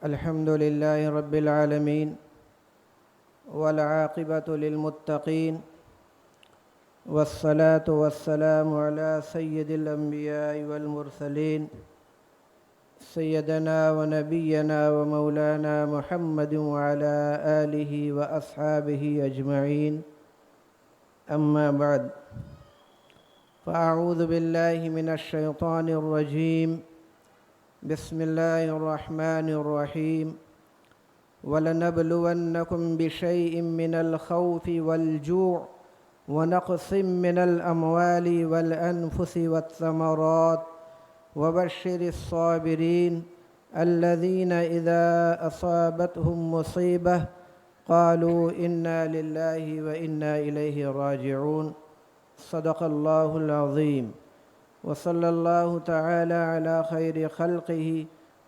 الحمد لله رب العالمين والعاقبة للمتقين والصلاة والسلام على سيد الأنبياء والمرسلين سيدنا ونبينا ومولانا محمد وعلى آله وأصحابه أجمعين. أما بعد، فأعوذ بالله من الشيطان الرجيم. بسم الله الرحمن الرحيم. وَلَنَبْلُوَنَّكُمْ بِشَيْءٍ مِّنَ الْخَوْفِ وَالْجُوعِ وَنَقْصٍ مِّنَ الْأَمْوَالِ وَالْأَنفُسِ وَالثَّمَرَاتِ وَبَشِّرِ الصَّابِرِينَ الَّذِينَ إِذَا أَصَابَتْهُم مُّصِيبَةٌ قَالُوا إِنَّا لِلَّهِ وَإِنَّا إِلَيْهِ راجعون. صدق الله العظيم. وصلى الله تعالى على خير خلقه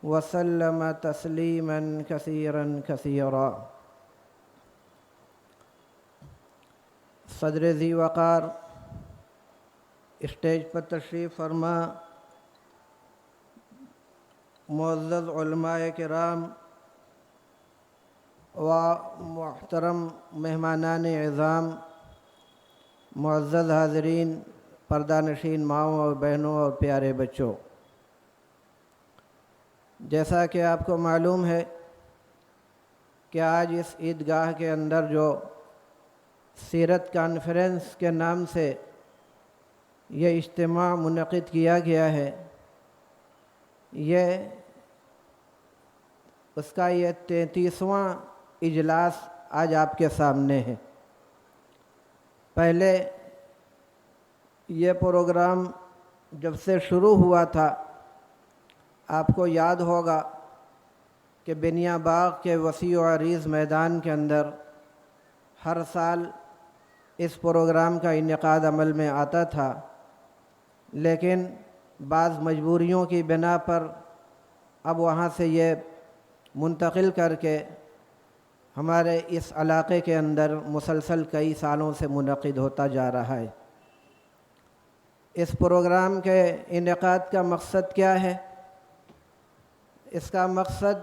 وسلم تسلیما کثیرا کثیرا. صدر ذی وقار اسٹیج پر تشریف فرما، معزز علماء کرام و محترم مہمانان عظام، معزز حاضرین، پردہ نشین ماؤں اور بہنوں اور پیارے بچوں، جیسا کہ آپ کو معلوم ہے کہ آج اس عیدگاہ کے اندر جو سیرت کانفرنس کے نام سے یہ اجتماع منعقد کیا گیا ہے، اس کا یہ 33واں اجلاس آج آپ کے سامنے ہے. پہلے یہ پروگرام جب سے شروع ہوا تھا، آپ کو یاد ہوگا کہ بنیا باغ کے وسیع و عریض میدان کے اندر ہر سال اس پروگرام کا انعقاد عمل میں آتا تھا، لیکن بعض مجبوریوں کی بنا پر اب وہاں سے یہ منتقل کر کے ہمارے اس علاقے کے اندر مسلسل کئی سالوں سے منعقد ہوتا جا رہا ہے. اس پروگرام کے انعقاد کا مقصد کیا ہے؟ اس کا مقصد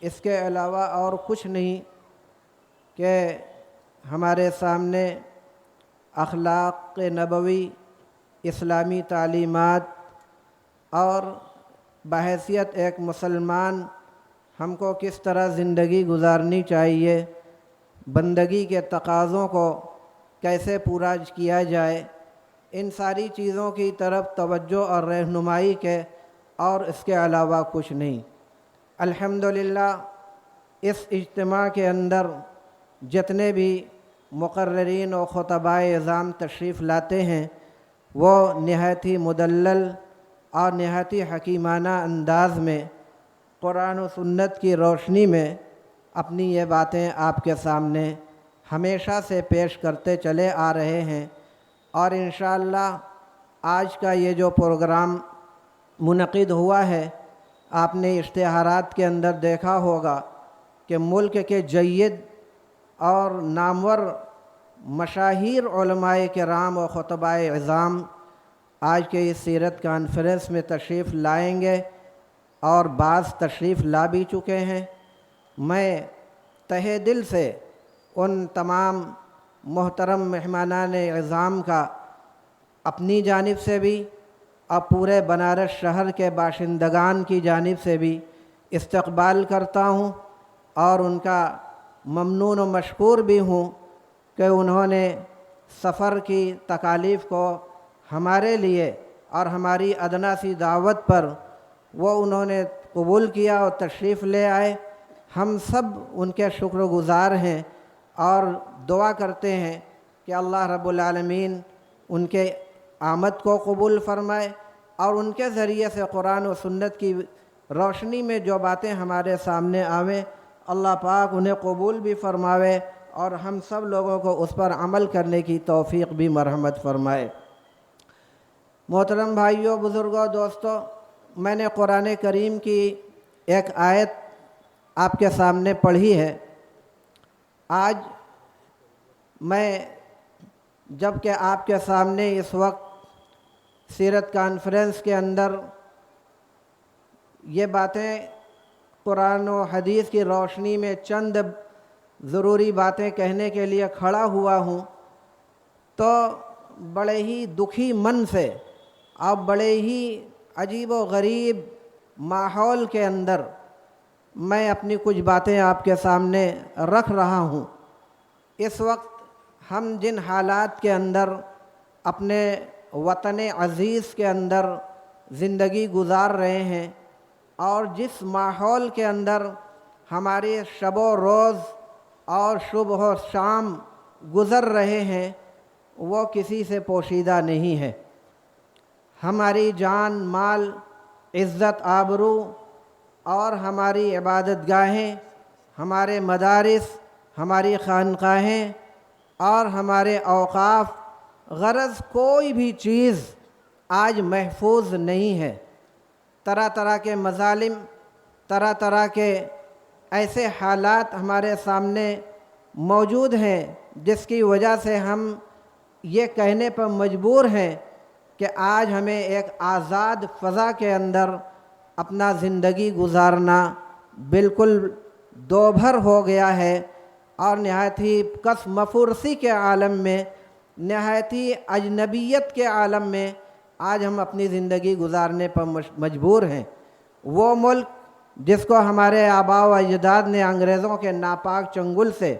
اس کے علاوہ اور کچھ نہیں کہ ہمارے سامنے اخلاق نبوی، اسلامی تعلیمات اور بحیثیت ایک مسلمان ہم کو کس طرح زندگی گزارنی چاہیے، بندگی کے تقاضوں کو کیسے پورا کیا جائے، ان ساری چیزوں کی طرف توجہ اور رہنمائی کے، اور اس کے علاوہ کچھ نہیں. الحمدللہ اس اجتماع کے اندر جتنے بھی مقررین و خطبائے اعظام تشریف لاتے ہیں وہ نہایت ہی مدلل اور نہایت ہی حکیمانہ انداز میں قرآن و سنت کی روشنی میں اپنی یہ باتیں آپ کے سامنے ہمیشہ سے پیش کرتے چلے آ رہے ہیں. اور انشاءاللہ آج کا یہ جو پروگرام منعقد ہوا ہے، آپ نے اشتہارات کے اندر دیکھا ہوگا کہ ملک کے جید اور نامور مشاہیر علماء کرام و خطبائے اعظام آج کے اس سیرت کانفرنس میں تشریف لائیں گے، اور بعض تشریف لا بھی چکے ہیں. میں تہہ دل سے ان تمام محترم مہمانان اعظام کا اپنی جانب سے بھی اور پورے بنارس شہر کے باشندگان کی جانب سے بھی استقبال کرتا ہوں، اور ان کا ممنون و مشکور بھی ہوں کہ انہوں نے سفر کی تکالیف کو ہمارے لیے اور ہماری ادنا سی دعوت پر وہ انہوں نے قبول کیا اور تشریف لے آئے. ہم سب ان کے شکر گزار ہیں اور دعا کرتے ہیں کہ اللہ رب العالمین ان کے آمد کو قبول فرمائے، اور ان کے ذریعے سے قرآن و سنت کی روشنی میں جو باتیں ہمارے سامنے آویں، اللہ پاک انہیں قبول بھی فرماوے اور ہم سب لوگوں کو اس پر عمل کرنے کی توفیق بھی مرحمت فرمائے. محترم بھائیوں، بزرگوں، دوستوں، میں نے قرآن کریم کی ایک آیت آپ کے سامنے پڑھی ہے. آج میں جب کہ آپ کے سامنے اس وقت سیرت کانفرنس کے اندر یہ باتیں قرآن و حدیث کی روشنی میں چند ضروری باتیں کہنے کے لیے کھڑا ہوا ہوں، تو بڑے ہی دکھی من سے اور بڑے ہی عجیب و غریب ماحول کے اندر میں اپنی کچھ باتیں آپ کے سامنے رکھ رہا ہوں۔ اس وقت ہم جن حالات کے اندر اپنے وطن عزیز کے اندر زندگی گزار رہے ہیں اور جس ماحول کے اندر ہماری شب و روز اور صبح و شام گزر رہے ہیں، وہ کسی سے پوشیدہ نہیں ہے۔ ہماری جان، مال، عزت، آبرو اور ہماری عبادت گاہیں، ہمارے مدارس، ہماری خانقاہیں اور ہمارے اوقاف، غرض کوئی بھی چیز آج محفوظ نہیں ہے۔ طرح طرح کے مظالم، طرح طرح کے ایسے حالات ہمارے سامنے موجود ہیں جس کی وجہ سے ہم یہ کہنے پر مجبور ہیں کہ آج ہمیں ایک آزاد فضا کے اندر اپنا زندگی گزارنا بالکل دوبھر ہو گیا ہے، اور نہایت ہی کس مفرسی کے عالم میں، نہایت ہی اجنبیت کے عالم میں آج ہم اپنی زندگی گزارنے پر مجبور ہیں۔ وہ ملک جس کو ہمارے آباء و اجداد نے انگریزوں کے ناپاک چنگل سے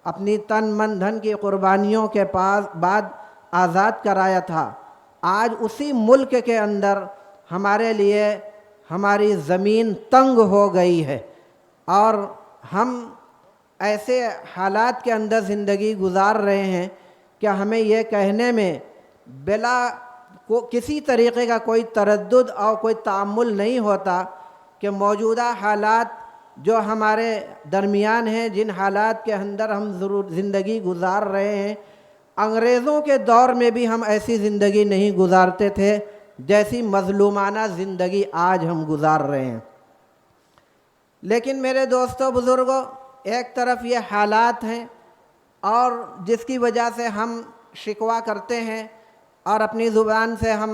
اپنی تن من دھن کی قربانیوں کے بعد آزاد کرایا تھا، آج اسی ملک کے اندر ہمارے لیے ہماری زمین تنگ ہو گئی ہے، اور ہم ایسے حالات کے اندر زندگی گزار رہے ہیں کہ ہمیں یہ کہنے میں بلا کسی طریقے کا کوئی تردد اور کوئی تأمل نہیں ہوتا کہ موجودہ حالات جو ہمارے درمیان ہیں، جن حالات کے اندر ہم زندگی گزار رہے ہیں، انگریزوں کے دور میں بھی ہم ایسی زندگی نہیں گزارتے تھے جیسی مظلومانہ زندگی آج ہم گزار رہے ہیں۔ لیکن میرے دوستو بزرگوں، ایک طرف یہ حالات ہیں اور جس کی وجہ سے ہم شکوہ کرتے ہیں اور اپنی زبان سے ہم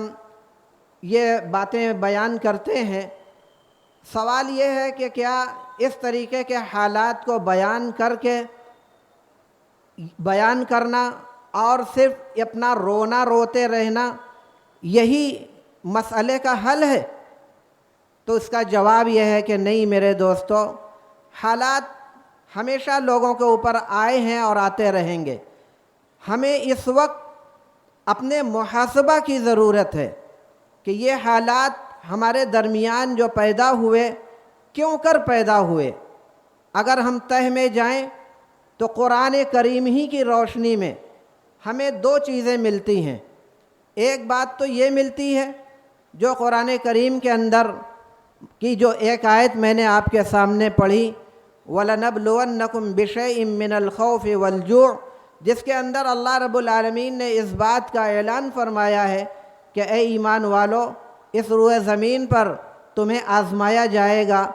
یہ باتیں بیان کرتے ہیں۔ سوال یہ ہے کہ کیا اس طریقے کے حالات کو بیان کرنا اور صرف اپنا رونا روتے رہنا یہی مسئلے کا حل ہے؟ تو اس کا جواب یہ ہے کہ نہیں میرے دوستو، حالات ہمیشہ لوگوں کے اوپر آئے ہیں اور آتے رہیں گے۔ ہمیں اس وقت اپنے محاسبہ کی ضرورت ہے کہ یہ حالات ہمارے درمیان جو پیدا ہوئے، کیوں کر پیدا ہوئے۔ اگر ہم تہ میں جائیں تو قرآن کریم ہی کی روشنی میں ہمیں دو چیزیں ملتی ہیں۔ ایک بات تو یہ ملتی ہے جو قرآن کریم کے اندر کی جو ایک آیت میں نے آپ کے سامنے پڑھی، وَلَنَبْلُوَنَّكُمْ بِشَيْءٍ مِّنَ الْخَوْفِ وَالْجُوعِ، جس کے اندر اللہ رب العالمین نے اس بات کا اعلان فرمایا ہے کہ اے ایمان والو، اس روئے زمین پر تمہیں آزمایا جائے گا،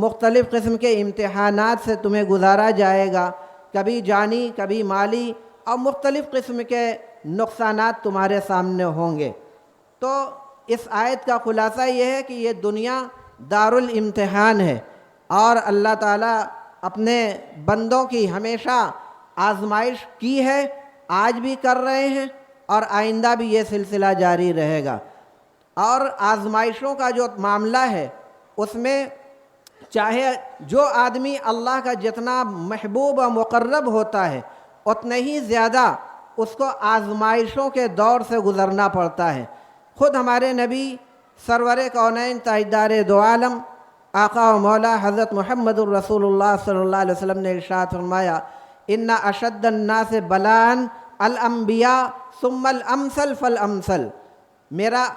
مختلف قسم کے امتحانات سے تمہیں گزارا جائے گا، کبھی جانی، کبھی مالی، اور مختلف قسم کے نقصانات تمہارے سامنے ہوں گے۔ تو اس آیت کا خلاصہ یہ ہے کہ یہ دنیا دارالامتحان ہے، اور اللہ تعالیٰ اپنے بندوں کی ہمیشہ آزمائش کی ہے، آج بھی کر رہے ہیں اور آئندہ بھی یہ سلسلہ جاری رہے گا۔ اور آزمائشوں کا جو معاملہ ہے اس میں چاہے جو آدمی اللہ کا جتنا محبوب و مقرب ہوتا ہے، اتنے ہی زیادہ اس کو آزمائشوں کے دور سے گزرنا پڑتا ہے۔ خود ہمارے نبی سرور کونین تاجدار دو عالم آقا و مولا حضرت محمد الرسول اللہ صلی اللہ علیہ وسلم نے ارشاد فرمایا، ان اشد الناس بلاء الانبیاء ثم الامثل فالامثل۔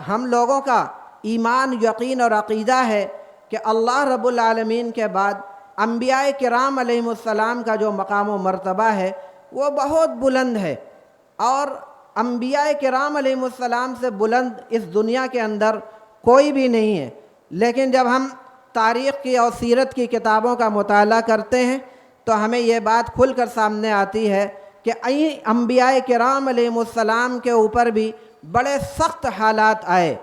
ہم لوگوں کا ایمان، یقین اور عقیدہ ہے کہ اللہ رب العالمین کے بعد انبیاء کرام علیہم السلام کا جو مقام و مرتبہ ہے وہ بہت بلند ہے، اور انبیاء کرام علیہم السلام سے بلند اس دنیا کے اندر کوئی بھی نہیں ہے۔ لیکن جب ہم تاریخ کی اور سیرت کی کتابوں کا مطالعہ کرتے ہیں تو ہمیں یہ بات کھل کر سامنے آتی ہے کہ انبیاء کرام علیہم السلام کے اوپر بھی بڑے سخت حالات آئے،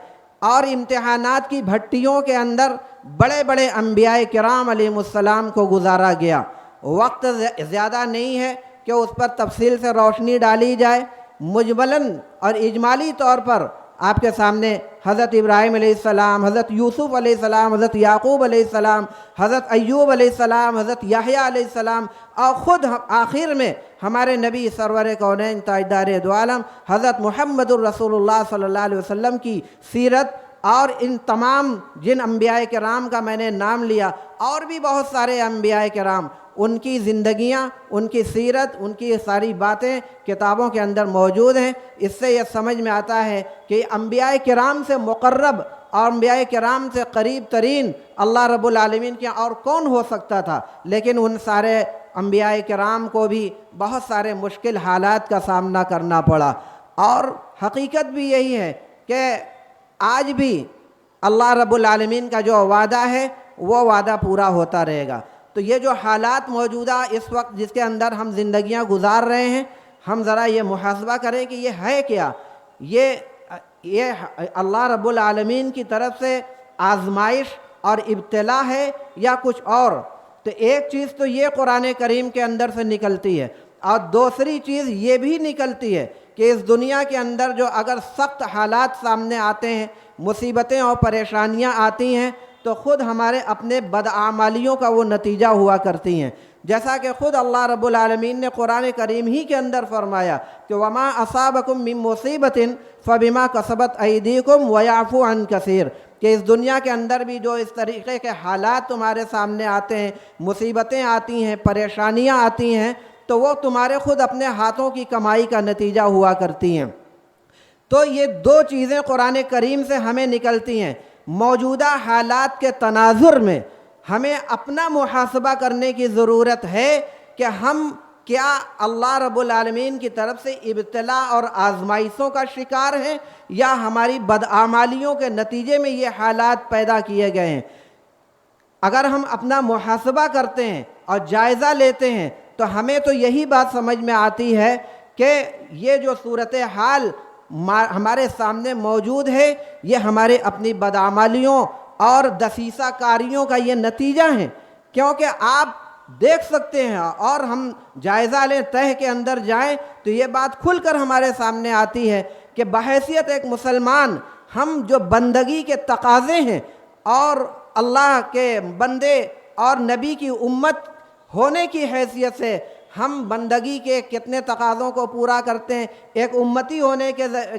اور امتحانات کی بھٹیوں کے اندر بڑے بڑے انبیاء کرام علیہ السلام کو گزارا گیا۔ وقت زیادہ نہیں ہے کہ اس پر تفصیل سے روشنی ڈالی جائے۔ مجملاً اور اجمالی طور پر آپ کے سامنے حضرت ابراہیم علیہ السلام، حضرت یوسف علیہ السلام، حضرت یعقوب علیہ السلام، حضرت ایوب علیہ السلام، حضرت یحییٰ علیہ السلام، اور خود آخر میں ہمارے نبی سرور کونین تاجدار دو عالم حضرت محمد الرسول اللہ صلی اللہ علیہ وسلم کی سیرت، اور ان تمام جن انبیاء کرام کا میں نے نام لیا، اور بھی بہت سارے انبیاء کرام، ان کی زندگیاں، ان کی سیرت، ان کی ساری باتیں کتابوں کے اندر موجود ہیں۔ اس سے یہ سمجھ میں آتا ہے کہ انبیاء کرام سے مقرب اور انبیاء کرام سے قریب ترین اللہ رب العالمین کے اور کون ہو سکتا تھا، لیکن ان سارے انبیاء کرام کو بھی بہت سارے مشکل حالات کا سامنا کرنا پڑا۔ اور حقیقت بھی یہی ہے کہ آج بھی اللہ رب العالمین کا جو وعدہ ہے وہ وعدہ پورا ہوتا رہے گا۔ تو یہ جو حالات موجودہ اس وقت جس کے اندر ہم زندگیاں گزار رہے ہیں، ہم ذرا یہ محاسبہ کریں کہ یہ ہے کیا؟ یہ اللہ رب العالمین کی طرف سے آزمائش اور ابتلا ہے یا کچھ اور؟ تو ایک چیز تو یہ قرآن کریم کے اندر سے نکلتی ہے، اور دوسری چیز یہ بھی نکلتی ہے کہ اس دنیا کے اندر جو اگر سخت حالات سامنے آتے ہیں، مصیبتیں اور پریشانیاں آتی ہیں، تو خود ہمارے اپنے بدعمالیوں کا وہ نتیجہ ہوا کرتی ہیں۔ جیسا کہ خود اللہ رب العالمین نے قرآن کریم ہی کے اندر فرمایا کہ وَمَا أَصَابَكُم مِّن مُّصِيبَةٍ فَبِمَا كَسَبَتْ أَيْدِيكُمْ وَيَعْفُو عَن كَثِيرٍ، کہ اس دنیا کے اندر بھی جو اس طریقے کے حالات تمہارے سامنے آتے ہیں، مصیبتیں آتی ہیں، پریشانیاں آتی ہیں، تو وہ تمہارے خود اپنے ہاتھوں کی کمائی کا نتیجہ ہوا کرتی ہیں۔ تو یہ دو چیزیں قرآن کریم سے ہمیں نکلتی ہیں۔ موجودہ حالات کے تناظر میں ہمیں اپنا محاسبہ کرنے کی ضرورت ہے کہ ہم کیا اللہ رب العالمین کی طرف سے ابتلا اور آزمائشوں کا شکار ہیں، یا ہماری بدعمالیوں کے نتیجے میں یہ حالات پیدا کیے گئے ہیں۔ اگر ہم اپنا محاسبہ کرتے ہیں اور جائزہ لیتے ہیں تو ہمیں تو یہی بات سمجھ میں آتی ہے کہ یہ جو صورتحال ہمارے سامنے موجود ہے، یہ ہمارے اپنی بدعمالیوں اور دسیسہ کاریوں کا یہ نتیجہ ہے۔ کیونکہ آپ دیکھ سکتے ہیں، اور ہم جائزہ لیں، تہ کے اندر جائیں تو یہ بات کھل کر ہمارے سامنے آتی ہے کہ بحیثیت ایک مسلمان ہم جو بندگی کے تقاضے ہیں، اور اللہ کے بندے اور نبی کی امت ہونے کی حیثیت سے ہم بندگی کے کتنے تقاضوں کو پورا کرتے ہیں، ایک امتی ہونے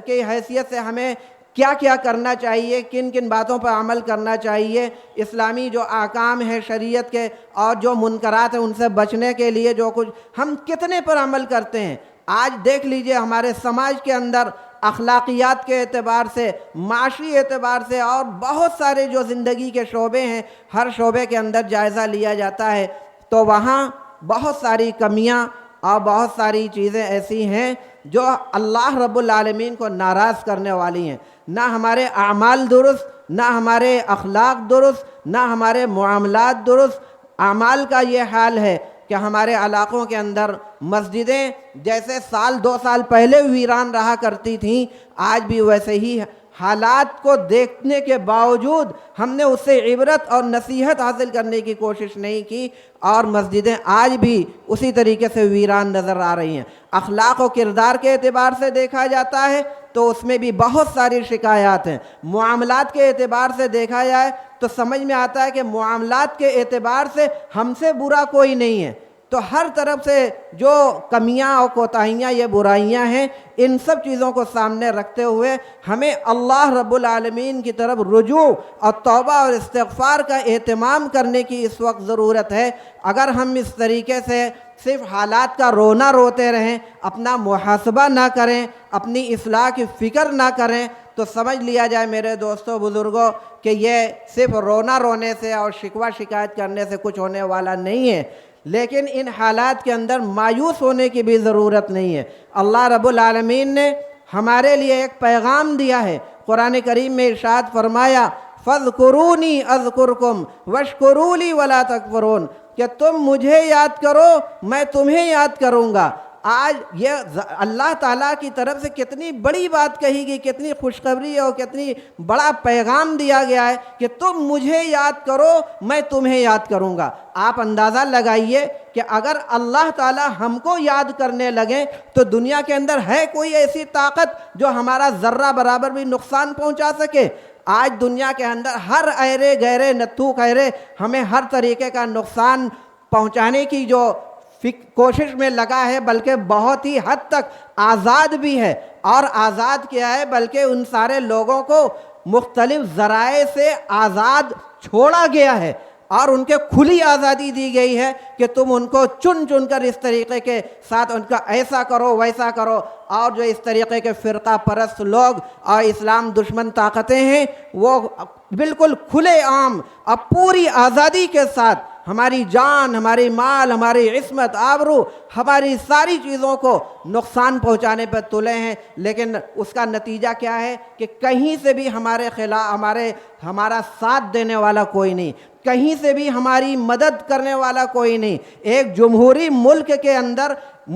کے حیثیت سے ہمیں کیا کیا کرنا چاہیے، کن کن باتوں پر عمل کرنا چاہیے، اسلامی جو احکام ہیں شریعت کے اور جو منکرات ہیں ان سے بچنے کے لیے جو کچھ ہم کتنے پر عمل کرتے ہیں۔ آج دیکھ لیجئے ہمارے سماج کے اندر اخلاقیات کے اعتبار سے، معاشی اعتبار سے، اور بہت سارے جو زندگی کے شعبے ہیں، ہر شعبے کے اندر جائزہ لیا جاتا ہے تو وہاں بہت ساری کمیاں اور بہت ساری چیزیں ایسی ہیں جو اللہ رب العالمین کو ناراض کرنے والی ہیں۔ نہ ہمارے اعمال درست، نہ ہمارے اخلاق درست، نہ ہمارے معاملات درست۔ اعمال کا یہ حال ہے کہ ہمارے علاقوں کے اندر مسجدیں جیسے سال 2 سال پہلے ویران رہا کرتی تھیں، آج بھی ویسے ہی حالات کو دیکھنے کے باوجود ہم نے اس سے عبرت اور نصیحت حاصل کرنے کی کوشش نہیں کی، اور مسجدیں آج بھی اسی طریقے سے ویران نظر آ رہی ہیں۔ اخلاق و کردار کے اعتبار سے دیکھا جاتا ہے تو اس میں بھی بہت ساری شکایات ہیں۔ معاملات کے اعتبار سے دیکھا جائے تو سمجھ میں آتا ہے کہ معاملات کے اعتبار سے ہم سے برا کوئی نہیں ہے۔ تو ہر طرف سے جو کمیاں اور کوتاہیاں، یہ برائیاں ہیں، ان سب چیزوں کو سامنے رکھتے ہوئے ہمیں اللہ رب العالمین کی طرف رجوع اور توبہ اور استغفار کا اہتمام کرنے کی اس وقت ضرورت ہے۔ اگر ہم اس طریقے سے صرف حالات کا رونا روتے رہیں، اپنا محاسبہ نہ کریں، اپنی اصلاح کی فکر نہ کریں، تو سمجھ لیا جائے میرے دوستوں بزرگوں کہ یہ صرف رونا رونے سے اور شکوہ شکایت کرنے سے کچھ ہونے والا نہیں ہے۔ لیکن ان حالات کے اندر مایوس ہونے کی بھی ضرورت نہیں ہے۔ اللہ رب العالمین نے ہمارے لیے ایک پیغام دیا ہے۔ قرآن کریم میں ارشاد فرمایا فَاذْكُرُونِي أَذْكُرْكُمْ وَاشْكُرُوا لِي وَلَا تَكْفُرُونَ، کہ تم مجھے یاد کرو میں تمہیں یاد کروں گا، آج یہ اللہ تعالیٰ کی طرف سے کتنی بڑی بات کہی گئی، کتنی خوشخبری اور کتنی بڑا پیغام دیا گیا ہے کہ تم مجھے یاد کرو میں تمہیں یاد کروں گا۔ آپ اندازہ لگائیے کہ اگر اللہ تعالیٰ ہم کو یاد کرنے لگیں تو دنیا کے اندر ہے کوئی ایسی طاقت جو ہمارا ذرہ برابر بھی نقصان پہنچا سکے؟ آج دنیا کے اندر ہر ایرے غیرے نتھو خیرے ہمیں ہر طریقے کا نقصان پہنچانے کی جو کوشش میں لگا ہے، بلکہ بہت ہی حد تک آزاد بھی ہے۔ اور آزاد کیا ہے، بلکہ ان سارے لوگوں کو مختلف ذرائع سے آزاد چھوڑا گیا ہے اور ان کے کھلی آزادی دی گئی ہے کہ تم ان کو چن چن کر اس طریقے کے ساتھ ان کا ایسا کرو ویسا کرو۔ اور جو اس طریقے کے فرقہ پرست لوگ اور اسلام دشمن طاقتیں ہیں، وہ بالکل کھلے عام اور پوری آزادی کے ساتھ ہماری جان، ہماری مال، ہماری عصمت، آبرو، ہماری ساری چیزوں کو نقصان پہنچانے پر تلے ہیں۔ لیکن اس کا نتیجہ کیا ہے کہ کہیں سے بھی ہمارے خلاف ہمارا ساتھ دینے والا کوئی نہیں، کہیں سے بھی ہماری مدد کرنے والا کوئی نہیں۔ ایک جمہوری ملک کے اندر،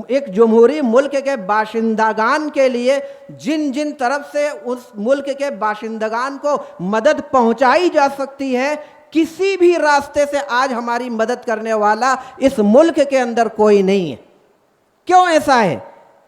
ایک جمہوری ملک کے باشندگان کے لیے جن طرف سے اس ملک کے باشندگان کو مدد پہنچائی جا سکتی ہے، کسی بھی راستے سے آج ہماری مدد کرنے والا اس ملک کے اندر کوئی نہیں ہے۔ کیوں ایسا ہے؟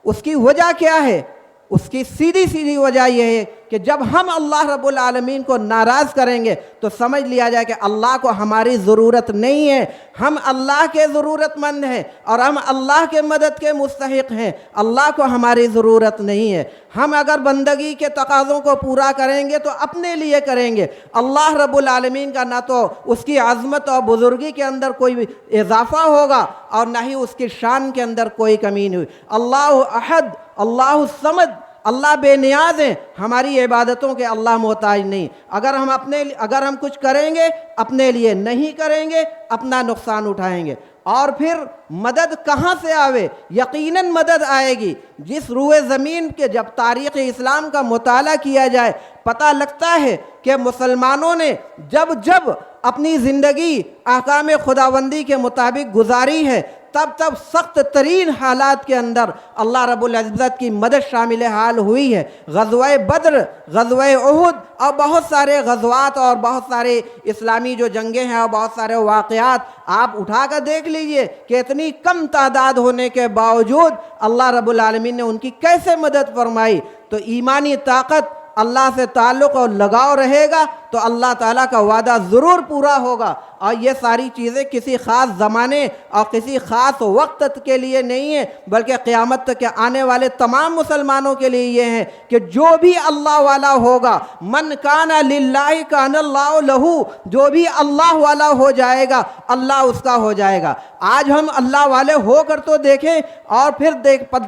اس کی وجہ کیا ہے؟ اس کی سیدھی وجہ یہ ہے کہ جب ہم اللہ رب العالمین کو ناراض کریں گے تو سمجھ لیا جائے کہ اللہ کو ہماری ضرورت نہیں ہے، ہم اللہ کے ضرورت مند ہیں اور ہم اللہ کے مدد کے مستحق ہیں، اللہ کو ہماری ضرورت نہیں ہے۔ ہم اگر بندگی کے تقاضوں کو پورا کریں گے تو اپنے لیے کریں گے، اللہ رب العالمین کا نہ تو اس کی عظمت اور بزرگی کے اندر کوئی اضافہ ہوگا اور نہ ہی اس کی شان کے اندر کوئی کمی نہیں ہوئی۔ اللہ احد، اللہ الصمد، اللہ بے نیاز ہیں، ہماری عبادتوں کے اللہ محتاج نہیں۔ اگر ہم کچھ کریں گے اپنے لیے، نہیں کریں گے اپنا نقصان اٹھائیں گے۔ اور پھر مدد کہاں سے آوے؟ یقیناً مدد آئے گی جس روئے زمین کے جب تاریخ اسلام کا مطالعہ کیا جائے پتہ لگتا ہے کہ مسلمانوں نے جب اپنی زندگی احکام خداوندی کے مطابق گزاری ہے، تب سخت ترین حالات کے اندر اللہ رب العزت کی مدد شامل حال ہوئی ہے۔ غزوہ بدر، غزوہ احد اور بہت سارے غزوات اور بہت سارے اسلامی جو جنگیں ہیں اور بہت سارے واقعات آپ اٹھا کر دیکھ لیجئے کہ اتنی کم تعداد ہونے کے باوجود اللہ رب العالمین نے ان کی کیسے مدد فرمائی۔ تو ایمانی طاقت، اللہ سے تعلق اور لگاؤ رہے گا تو اللہ تعالیٰ کا وعدہ ضرور پورا ہوگا۔ اور یہ ساری چیزیں کسی خاص زمانے اور کسی خاص وقت کے لیے نہیں ہیں، بلکہ قیامت تک کے آنے والے تمام مسلمانوں کے لیے یہ ہے کہ جو بھی اللہ والا ہوگا، من کان للہ کان اللہ لہو، جو بھی اللہ والا ہو جائے گا اللہ اس کا ہو جائے گا۔ آج ہم اللہ والے ہو کر تو دیکھیں اور پھر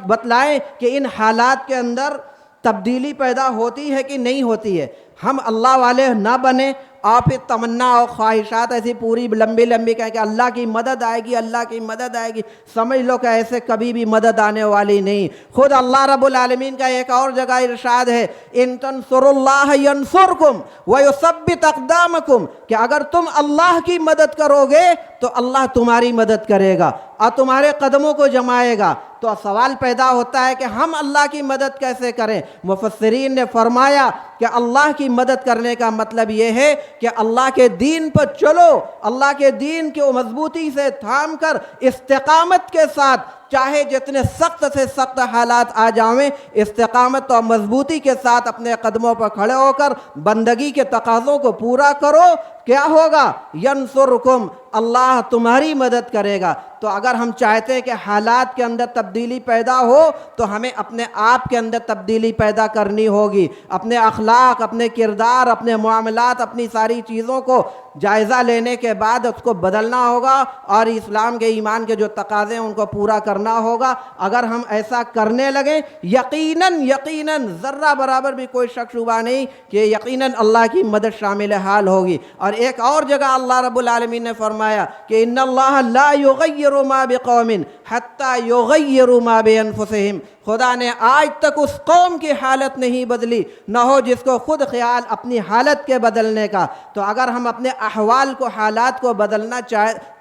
بتلائیں کہ ان حالات کے اندر تبدیلی پیدا ہوتی ہے کہ نہیں ہوتی ہے۔ ہم اللہ والے نہ بنیں اور پھر تمنا اور خواہشات ایسی پوری لمبی کہیں کہ اللہ کی مدد آئے گی، اللہ کی مدد آئے گی، سمجھ لو کہ ایسے کبھی بھی مدد آنے والی نہیں۔ خود اللہ رب العالمین کا ایک اور جگہ ارشاد ہے، ان تنصروا اللہ ینصرکم ویثبت اقدامکم، کہ اگر تم اللہ کی مدد کرو گے تو اللہ تمہاری مدد کرے گا اور تمہارے قدموں کو جمائے گا۔ تو سوال پیدا ہوتا ہے کہ ہم اللہ کی مدد کیسے کریں؟ مفسرین نے فرمایا کہ اللہ کی مدد کرنے کا مطلب یہ ہے کہ اللہ کے دین پر چلو، اللہ کے دین کو مضبوطی سے تھام کر استقامت کے ساتھ، چاہے جتنے سخت سے سخت حالات آ جائیں، استقامت اور مضبوطی کے ساتھ اپنے قدموں پر کھڑے ہو کر بندگی کے تقاضوں کو پورا کرو۔ کیا ہوگا؟ ینصرکم، اللہ تمہاری مدد کرے گا۔ تو اگر ہم چاہتے ہیں کہ حالات کے اندر تبدیلی پیدا ہو تو ہمیں اپنے آپ کے اندر تبدیلی پیدا کرنی ہوگی، اپنے اخلاق، اپنے کردار، اپنے معاملات، اپنی ساری چیزوں کو جائزہ لینے کے بعد اس کو بدلنا ہوگا اور اسلام کے ایمان کے جو تقاضے ہیں ان کو پورا کرنا ہوگا۔ اگر ہم ایسا کرنے لگیں یقیناً ذرہ برابر بھی کوئی شک شبہ نہیں کہ یقیناً اللہ کی مدد شامل حال ہوگی۔ اور ایک اور جگہ اللہ رب العالمین نے فرمایا کہ ان اللہ لا یغیر یغیروا ما بقوم حتی یغیروا ما بانفسہم، خدا نے آج تک اس قوم کی حالت نہیں بدلی نہ ہو جس کو خود خیال اپنی حالت کے بدلنے کا۔ تو اگر ہم اپنے احوال کو، حالات کو بدلنا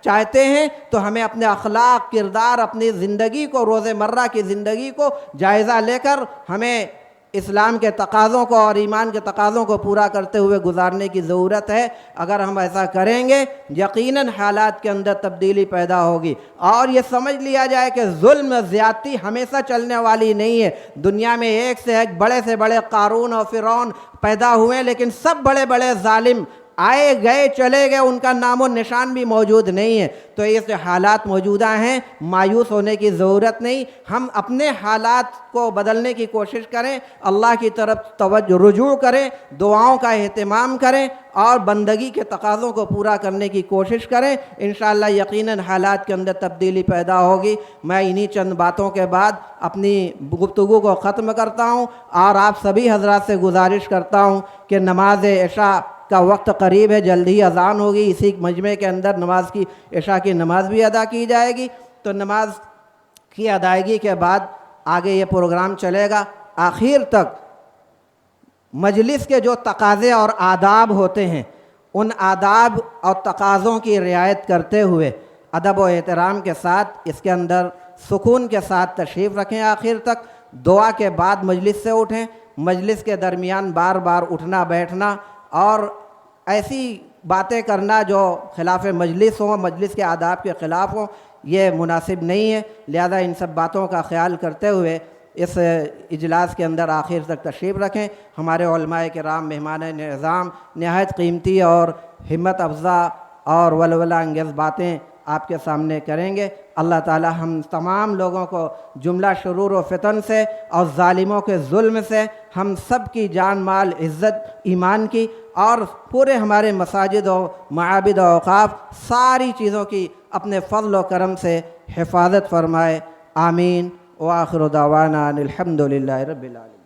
چاہتے ہیں تو ہمیں اپنے اخلاق، کردار، اپنی زندگی کو، روزمرہ کی زندگی کو جائزہ لے کر ہمیں اسلام کے تقاضوں کو اور ایمان کے تقاضوں کو پورا کرتے ہوئے گزارنے کی ضرورت ہے۔ اگر ہم ایسا کریں گے یقیناً حالات کے اندر تبدیلی پیدا ہوگی، اور یہ سمجھ لیا جائے کہ ظلم، زیادتی ہمیشہ چلنے والی نہیں ہے۔ دنیا میں ایک سے ایک بڑے سے بڑے قارون اور فرعون پیدا ہوئے، لیکن سب بڑے بڑے ظالم آئے گئے چلے گئے، ان کا نام و نشان بھی موجود نہیں ہے۔ تو یہ جو حالات موجودہ ہیں، مایوس ہونے کی ضرورت نہیں، ہم اپنے حالات کو بدلنے کی کوشش کریں، اللہ کی طرف رجوع کریں، دعاؤں کا اہتمام کریں اور بندگی کے تقاضوں کو پورا کرنے کی کوشش کریں۔ انشاءاللہ یقیناً حالات کے اندر تبدیلی پیدا ہوگی۔ میں انہی چند باتوں کے بعد اپنی گفتگو کو ختم کرتا ہوں، اور آپ سبھی حضرات سے گزارش کرتا ہوں کہ نماز عشاء کا وقت قریب ہے، جلد ہی اذان ہوگی، اسی مجمع کے اندر نماز کی، عشاء کی نماز بھی ادا کی جائے گی۔ تو نماز کی ادائیگی کے بعد آگے یہ پروگرام چلے گا، آخر تک مجلس کے جو تقاضے اور آداب ہوتے ہیں، ان آداب اور تقاضوں کی رعایت کرتے ہوئے ادب و احترام کے ساتھ اس کے اندر سکون کے ساتھ تشریف رکھیں۔ آخر تک دعا کے بعد مجلس سے اٹھیں۔ مجلس کے درمیان بار بار اٹھنا بیٹھنا اور ایسی باتیں کرنا جو خلاف مجلس ہوں، مجلس کے آداب کے خلاف ہوں، یہ مناسب نہیں ہے۔ لہذا ان سب باتوں کا خیال کرتے ہوئے اس اجلاس کے اندر آخر تک تشریف رکھیں۔ ہمارے علماء کرام، مہمان نظام نہایت قیمتی اور ہمت افزا اور ولولہ انگیز باتیں آپ کے سامنے کریں گے۔ اللہ تعالی ہم تمام لوگوں کو جملہ شرور و فتن سے اور ظالموں کے ظلم سے ہم سب کی جان، مال، عزت، ایمان کی اور پورے ہمارے مساجد و معابد و اوقاف ساری چیزوں کی اپنے فضل و کرم سے حفاظت فرمائے۔ آمین۔ وآخر دعوانا ان الحمد للہ رب العالمین۔